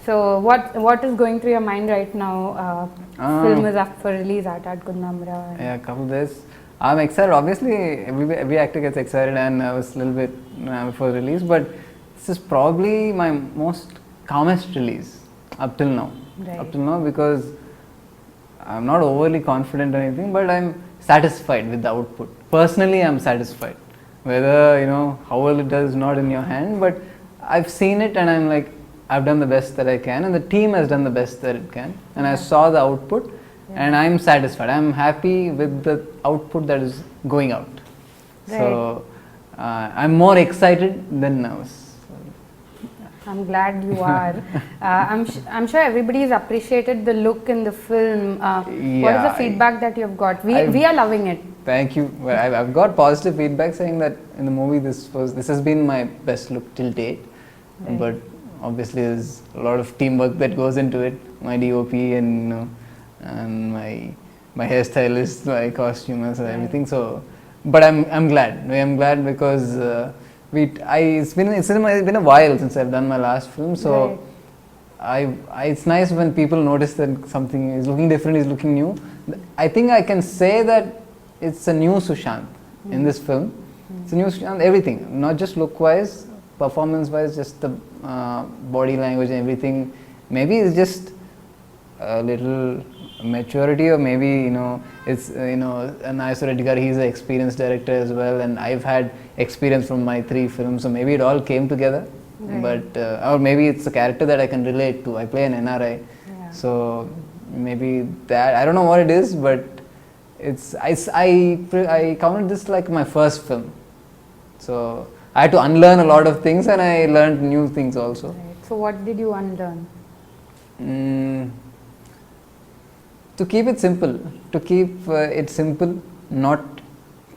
So what is going through your mind right now? Film is up for release at Kutumbam. Yeah, a couple of days. I'm excited. Obviously, every actor gets excited, and I was a little bit before release. But this is probably my most calmest release up till now. Right. Up till now, because I'm not overly confident or anything, but I'm satisfied with the output. Personally, I'm satisfied. Whether how well it does is not in your hand, but I've seen it and I'm like, I've done the best that I can, and the team has done the best that it can, and I saw the output, and I'm satisfied. I'm happy with the output that is going out. Right. So I'm more excited than nervous. I'm glad you are. I'm sure everybody has appreciated the look in the film. What is the feedback that you've got? We are loving it. Thank you. Well, I've got positive feedback saying that in the movie this has been my best look till date. Right. But obviously there's a lot of teamwork that goes into it. My DOP and my hairstylist, my costumers, and everything. So, but I'm glad. I'm glad because. It's been a while since I've done my last film, so it's nice when people notice that something is looking different, is looking new. I think I can say that it's a new Sushanth in this film. It's a new Sushanth, everything, not just look-wise, performance-wise, just the body language and everything. Maybe it's just a little maturity, or maybe it's Nageswara Reddy garu, he's an experienced director as well, and I've had experience from my 3 films, so maybe it all came together. Right. But or maybe it's a character that I can relate to. I play an NRI, so maybe that, I don't know what it is, but I counted this like my first film, so I had to unlearn a lot of things, and I learned new things also. Right. So what did you unlearn? To keep it simple, not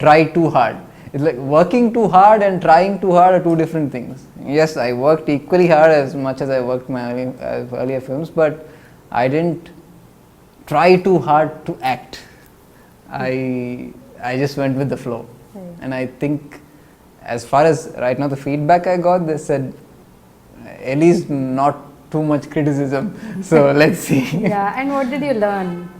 try too hard. It's like working too hard and trying too hard are 2 different things. Yes, I worked equally hard as much as I worked my earlier films, but I didn't try too hard to act. I just went with the flow. Right. And I think as far as right now the feedback I got, they said at least not too much criticism. So let's see. Yeah, and what did you learn?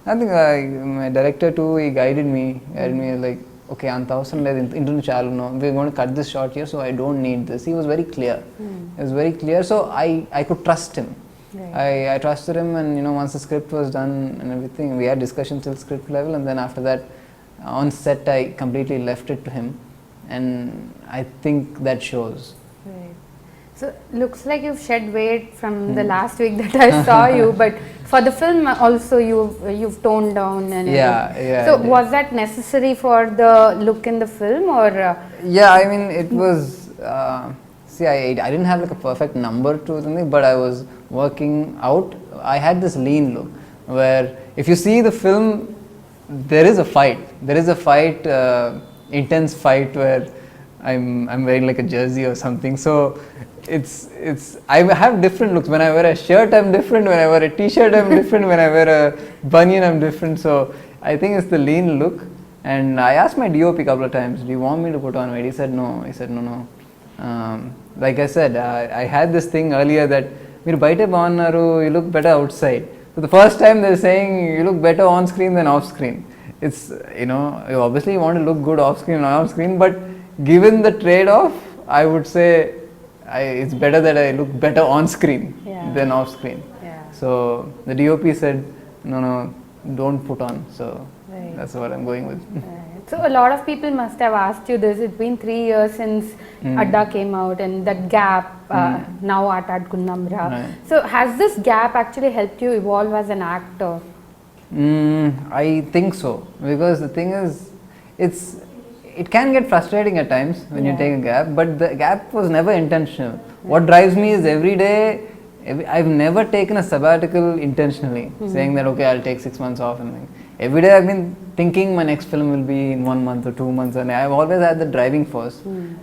I think my director too, he guided me like, okay, we're going to cut this short here, so I don't need this. He was very clear. He was very clear, so I could trust him. Right. I trusted him, and once the script was done and everything, we had discussions till script level, and then after that, on set, I completely left it to him, and I think that shows. Right. So looks like you've shed weight from the last week that I saw you, but for the film also you've toned down and yeah. So was that necessary for the look in the film, or? Yeah, I mean it was. See, I didn't have like a perfect number to something, but I was working out. I had this lean look where if you see the film, there is a fight. There is a fight, intense fight where I'm wearing like a jersey or something. So I have different looks. When I wear a shirt, I'm different. When I wear a t-shirt, I'm different. When I wear a bunion, I'm different. So I think it's the lean look. And I asked my DOP a couple of times, do you want me to put on weight? He said no. He said no. Like I said, I had this thing earlier that you look better outside. So the first time they're saying you look better on screen than off screen. It's, you obviously you want to look good off screen and off screen, but given the trade-off, I would say it's better that I look better on screen than off screen. Yeah. So the DOP said, no, don't put on. So that's what I'm going with. Right. So a lot of people must have asked you this. It's been 3 years since Adda came out, and that gap now at Kutumbam. Right. So has this gap actually helped you evolve as an actor? I think so, because the thing is, it can get frustrating at times when you take a gap, but the gap was never intentional. What drives me is every day, I've never taken a sabbatical intentionally, saying that okay, I'll take 6 months off and every day I've been thinking my next film will be in 1 month or 2 months, and I've always had the driving force.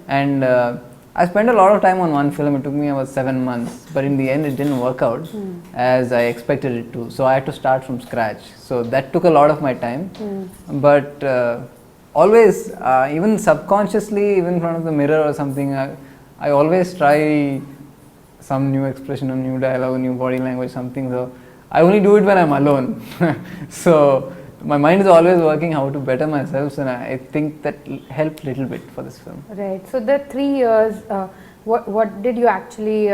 And I spent a lot of time on one film. It took me about 7 months, but in the end it didn't work out as I expected it to. So I had to start from scratch. So that took a lot of my time. But always, even subconsciously, even in front of the mirror or something, I always try some new expression, a new dialogue, a new body language, something. So I only do it when I'm alone. So my mind is always working how to better myself, and I think that helped little bit for this film. Right. So the 3 years, what did you actually,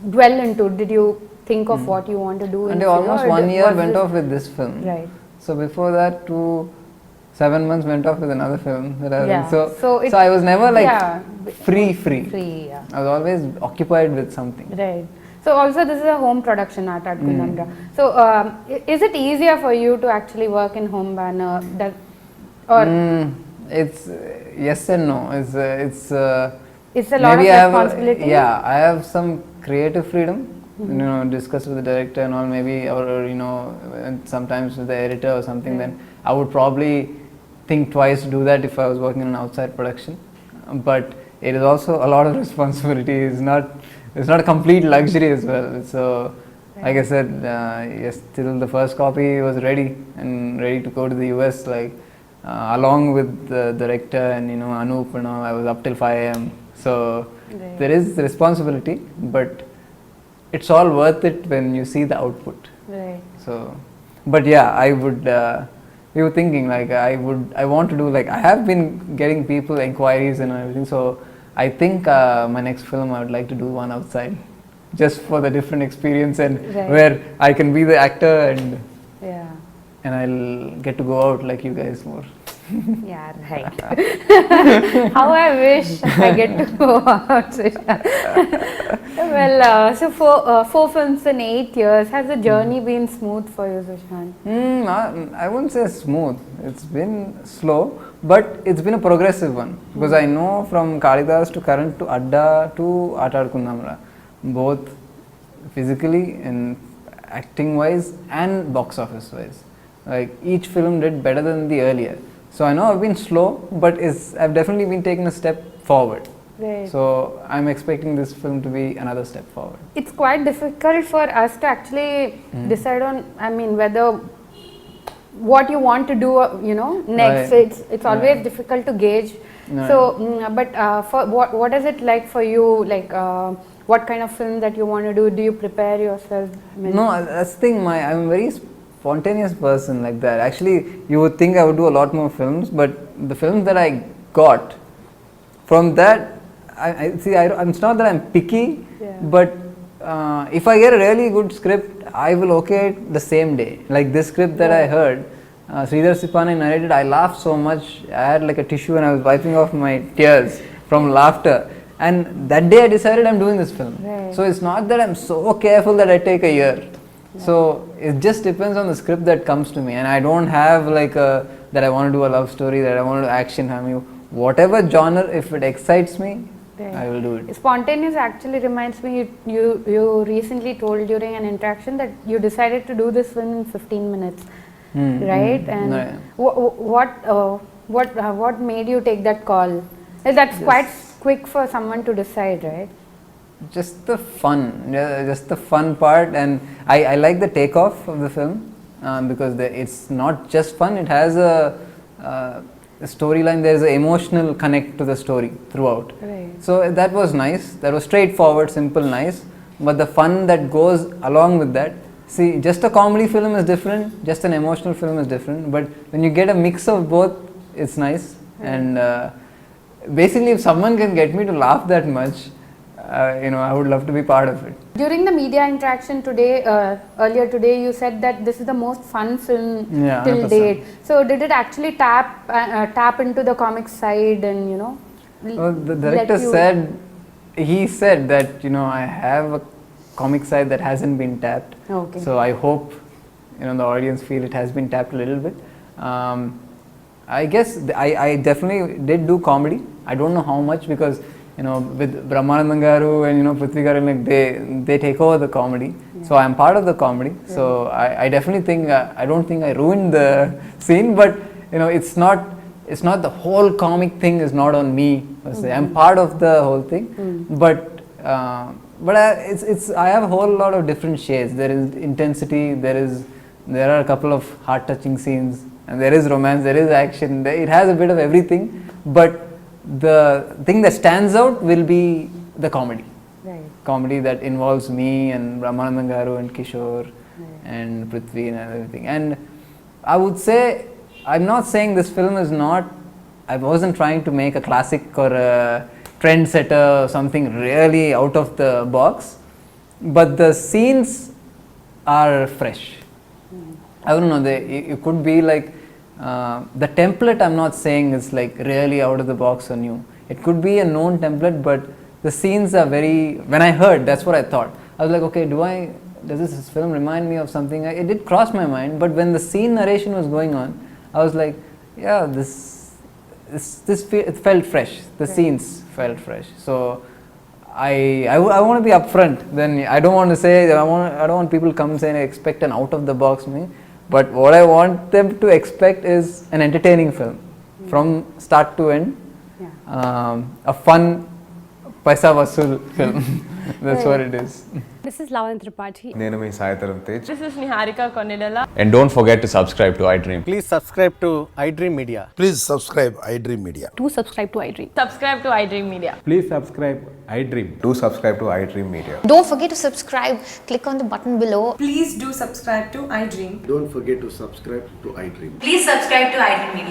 dwell into? Did you think of what you want to do? And almost 1 year went off with this film. Right. So before that, 7 months went off with another film that I was in. So I was never like free. Yeah. I was always occupied with something. Right. So also this is a home production, Kutumbam. So is it easier for you to actually work in home banner? It's yes and no. It's a lot of responsibility. I have some creative freedom. Discuss with the director and all, maybe, or and sometimes with the editor or something. Then I would probably think twice to do that if I was working in an outside production. But it is also a lot of responsibility. It's not a complete luxury as well. So, like I said, yes, till the first copy was ready to go to the US, along with the director and Anup and all. I was up till 5 a.m. So there is responsibility, but it's all worth it when you see the output. Right. So, but yeah, I would. We were thinking I want to do I have been getting people inquiries and everything. So I think my next film I would like to do one outside, just for the different experience and where I can be the actor and I'll get to go out like you guys more. Yeah, right. How I wish I get to go out. Well, so 4 films in 8 years, has the journey been smooth for you, Sushanth? I wouldn't say smooth. It's been slow, but it's been a progressive one. Because I know from Kalidas to Karan to Adda to Aatadukundamra, both physically and acting wise and box office wise. Each film did better than the earlier. So I know I've been slow, but I've definitely been taking a step forward. Right. So I'm expecting this film to be another step forward. It's quite difficult for us to actually decide on, whether what you want to do, next. Right. It's always difficult to gauge. Right. So, but for what is it like for you? What kind of film that you want to do? Do you prepare yourself? No, that's the thing. I'm a very spontaneous person like that. Actually, you would think I would do a lot more films, but the films that I got, from that, it's not that I'm picky, but if I get a really good script, I will okay it the same day. Like this script that I heard, Sridhar Sipani narrated, I laughed so much, I had a tissue and I was wiping off my tears from laughter. And that day I decided I'm doing this film. Right. So it's not that I'm so careful that I take a year. So it just depends on the script that comes to me, and I don't have that I want to do a love story, that I want to do action, family, whatever genre, if it excites me, I will do it. Spontaneous actually reminds me, you recently told during an interaction that you decided to do this film in 15 minutes, right? And what made you take that call? That's quite quick for someone to decide, right? Just the fun part, and I like the takeoff of the film because it's not just fun, it has a storyline, there is an emotional connect to the story throughout. Right. So that was nice, that was straightforward, simple, nice, but the fun that goes along with that, see, just a comedy film is different, just an emotional film is different, but when you get a mix of both, it's nice. And basically if someone can get me to laugh that much, I would love to be part of it. During the media interaction today, earlier today, you said that this is the most fun film till 100%. date. So did it actually tap into the comic side and Well, the director said that I have a comic side that hasn't been tapped. Okay. So I hope the audience feel it has been tapped a little bit. I guess I definitely did do comedy. I don't know how much because with Brahmanandam Garu and Prithvi Garu, they take over the comedy. Yeah. So I'm part of the comedy. Yeah. So I definitely think I don't think I ruined the scene, but it's not the whole comic thing is not on me. I'm part of the whole thing, but I have a whole lot of different shades. There is intensity. There are a couple of heart touching scenes, and there is romance. There is action. It has a bit of everything, but the thing that stands out will be the comedy. Right. comedy that involves me and Ramanandan Garu and Kishore and Prithvi and everything. And I would say, I'm not saying this film is not, I wasn't trying to make a classic or a trendsetter or something really out of the box, but the scenes are fresh. I don't know, it could be like, the template I'm not saying is like really out of the box or new. It could be a known template, but the scenes are very, when I heard, that's what I thought. I was like, okay, does this film remind me of something? It did cross my mind, but when the scene narration was going on, I was like, yeah, it felt fresh. The scenes felt fresh. So I want to be upfront. Then I don't want to say, I don't want people come saying I expect an out of the box me. But what I want them to expect is an entertaining film from start to end. A fun paisa vasool film. That's what it is. This is Lavan Tripathi. నేను మీ Sai Dharam Tej. This is Niharika Konidala. And don't forget to subscribe to iDream. Please subscribe to iDream Media. Please subscribe iDream Media. Do subscribe to iDream. Subscribe to iDream Media. Please subscribe iDream. Do subscribe to iDream Media. Don't forget to subscribe. Click on the button below. Please do subscribe to iDream. Don't forget to subscribe to iDream. Please subscribe to iDream Media.